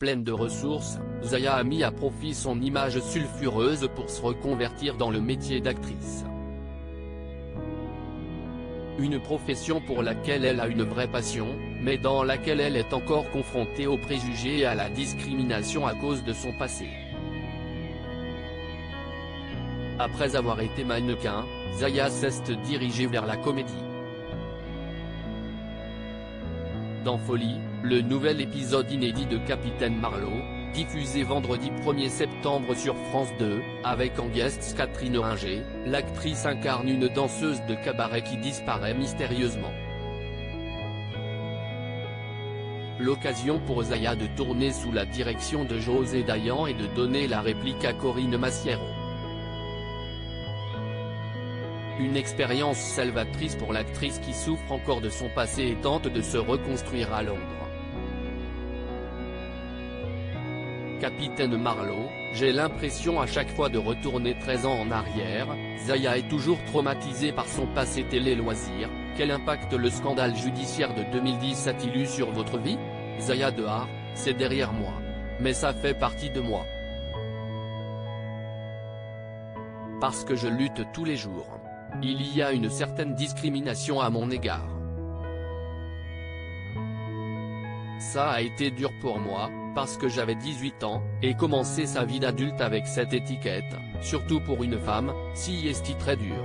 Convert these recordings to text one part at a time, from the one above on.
pleine de ressources, Zaya a mis à profit son image sulfureuse pour se reconvertir dans le métier d'actrice. Une profession pour laquelle elle a une vraie passion, mais dans laquelle elle est encore confrontée aux préjugés et à la discrimination à cause de son passé. Après avoir été mannequin, Zaya s'est dirigée vers la comédie. Dans Folie, le nouvel épisode inédit de Capitaine Marlowe, diffusé vendredi 1er septembre sur France 2, avec en guest Catherine Ringer, l'actrice incarne une danseuse de cabaret qui disparaît mystérieusement. L'occasion pour Zaya de tourner sous la direction de José Dayan et de donner la réplique à Corinne Massiero. Une expérience salvatrice pour l'actrice qui souffre encore de son passé et tente de se reconstruire à Londres. Capitaine Marlowe, j'ai l'impression à chaque fois de retourner 13 ans en arrière. Zaya est toujours traumatisée par son passé télé-loisirs. Quel impact le scandale judiciaire de 2010 a-t-il eu sur votre vie? Zaya Dehar, c'est derrière moi. Mais ça fait partie de moi. Parce que je lutte tous les jours. Il y a une certaine discrimination à mon égard. Ça a été dur pour moi, parce que j'avais 18 ans, et commencer sa vie d'adulte avec cette étiquette, surtout pour une femme, si est très dur.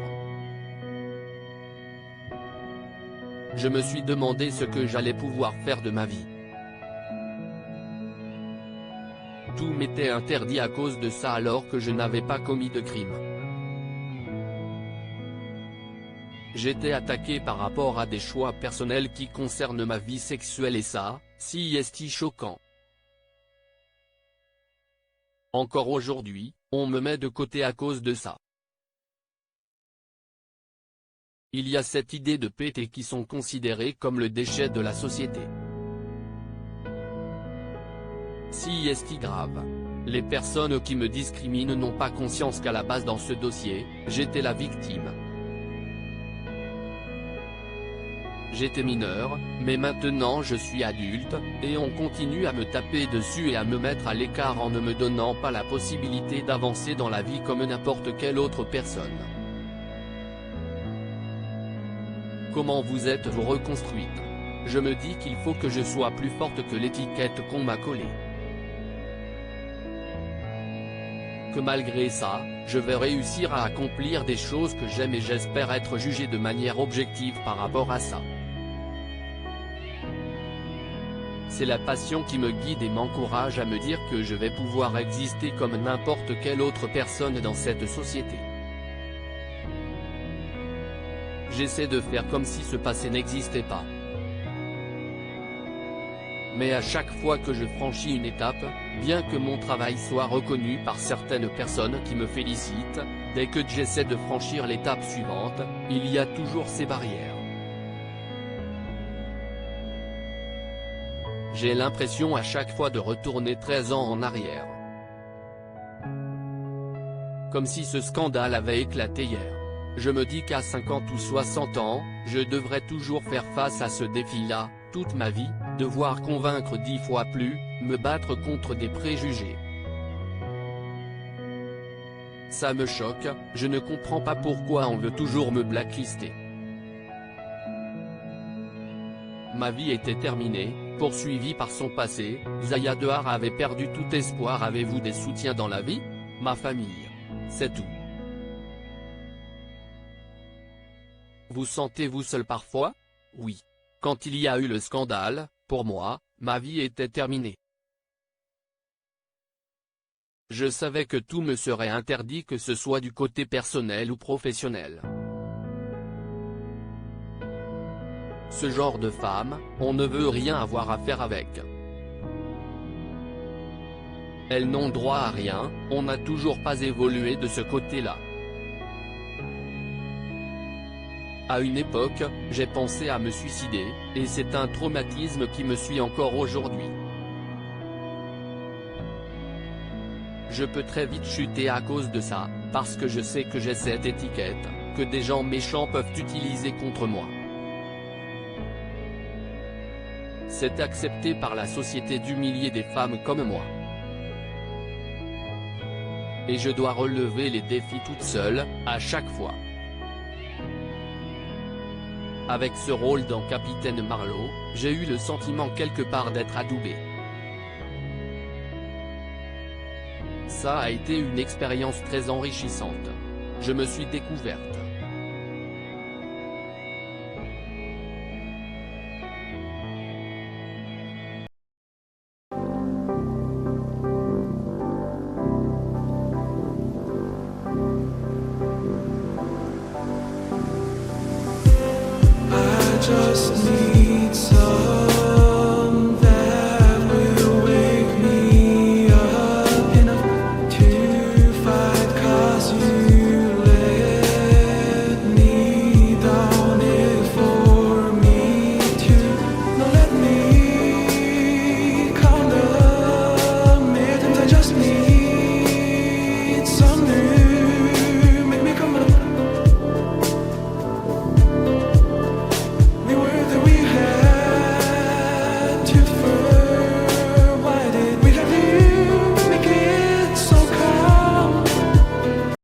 Je me suis demandé ce que j'allais pouvoir faire de ma vie. Tout m'était interdit à cause de ça alors que je n'avais pas commis de crime. J'étais attaqué par rapport à des choix personnels qui concernent ma vie sexuelle et ça, si est choquant. Encore aujourd'hui, on me met de côté à cause de ça. Il y a cette idée de pétés qui sont considérés comme le déchet de la société. Si est grave. Les personnes qui me discriminent n'ont pas conscience qu'à la base dans ce dossier, j'étais la victime. J'étais mineur, mais maintenant je suis adulte, et on continue à me taper dessus et à me mettre à l'écart en ne me donnant pas la possibilité d'avancer dans la vie comme n'importe quelle autre personne. Comment vous êtes-vous reconstruite? Je me dis qu'il faut que je sois plus forte que l'étiquette qu'on m'a collée. Que malgré ça, je vais réussir à accomplir des choses que j'aime et j'espère être jugée de manière objective par rapport à ça. C'est la passion qui me guide et m'encourage à me dire que je vais pouvoir exister comme n'importe quelle autre personne dans cette société. J'essaie de faire comme si ce passé n'existait pas. Mais à chaque fois que je franchis une étape, bien que mon travail soit reconnu par certaines personnes qui me félicitent, dès que j'essaie de franchir l'étape suivante, il y a toujours ces barrières. J'ai l'impression à chaque fois de retourner 13 ans en arrière. Comme si ce scandale avait éclaté hier. Je me dis qu'à 50 ou 60 ans, je devrais toujours faire face à ce défi-là, toute ma vie, devoir convaincre 10 fois plus, me battre contre des préjugés. Ça me choque, je ne comprends pas pourquoi on veut toujours me blacklister. Ma vie était terminée, poursuivie par son passé. Zaya Dehar avait perdu tout espoir. Avez-vous des soutiens dans la vie? Ma famille. C'est tout. Vous sentez-vous seul parfois? Oui. Quand il y a eu le scandale, pour moi, ma vie était terminée. Je savais que tout me serait interdit, que ce soit du côté personnel ou professionnel. Ce genre de femme, on ne veut rien avoir à faire avec. Elles n'ont droit à rien, on n'a toujours pas évolué de ce côté-là. À une époque, j'ai pensé à me suicider, et c'est un traumatisme qui me suit encore aujourd'hui. Je peux très vite chuter à cause de ça, parce que je sais que j'ai cette étiquette, que des gens méchants peuvent utiliser contre moi. C'est accepté par la société d'humilier des femmes comme moi. Et je dois relever les défis toute seule, à chaque fois. Avec ce rôle dans Capitaine Marlowe, j'ai eu le sentiment quelque part d'être adoubé. Ça a été une expérience très enrichissante. Je me suis découverte. I just need